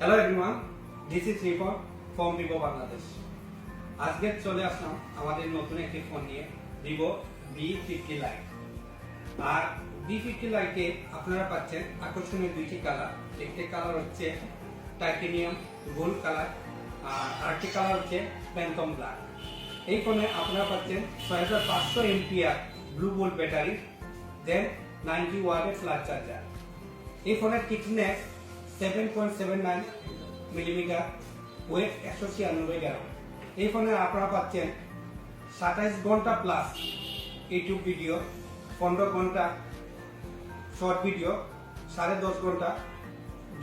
Hello everyone, this is report from Vivo Bangladesh. আজকে চলে আসলাম আমাদের নতুন একটি ফোন নিয়ে, ভিভো V50 লাইট। আর V50 লাইটে আপনারা পাচ্ছেন আকর্ষণীয় দুইটি কালার। একটি কালার হচ্ছে টাইটেনিয়াম গোল্ড কালার, আর আরেকটি কালার হচ্ছে প্যান্টম ব্ল্যাক। এই ফোনে আপনারা পাচ্ছেন 6500 এমপিআর ব্লু বোল্ট ব্যাটারি, দেন 90 ওয়াটের ফ্ল্যাশ চার্জার। এই ফোনের থিকনেস 7.79 মিলিমিটার, ওয়েট 196 গ্রাম। এই ফোনে আপনারা পাচ্ছেন 27 ঘন্টা প্লাস ইউটিউব ভিডিও, 15 ঘন্টা শর্ট ভিডিও, 10.5 ঘন্টা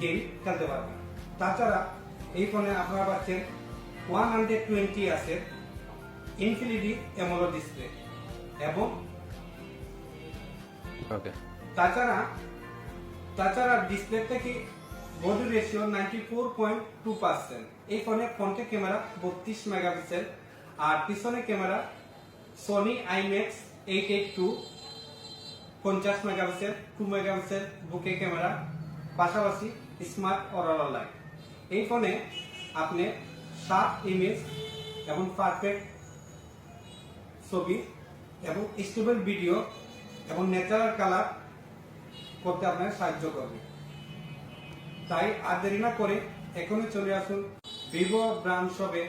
গেম খেলতে পারবেন। তাছাড়া এই ফোনে আপনারা পাচ্ছেন 120 আছে ইনফিনিটি অ্যামোলেড ডিসপ্লে, এবং তাছাড়া ডিসপ্লে থেকে বডি রেশিও 94.2%। এই ফোনে ফ্রন্টে ক্যামেরা 32 মেগাপিক্সেল, আর পিছনে camera Sony IMAX 882 50 megapixel, 2 megapixel বুকে ক্যামেরা, পাশাপাশি স্মার্ট অরোরা লাইট। এই ফোনে আপনি শার্প ইমেজ এবং পারফেক্ট ছবি এবং স্টেবল ভিডিও এবং ন্যাচারাল কালার করতে আপনার সাহায্য করবে। তাই আর দেরি না করে এখনই চলে আসুন ভিভো ব্রাঞ্চ শপে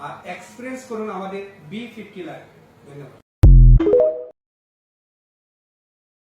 আর এক্সপিরিয়েন্স করুন আমাদের V50 লাইট। ধন্যবাদ।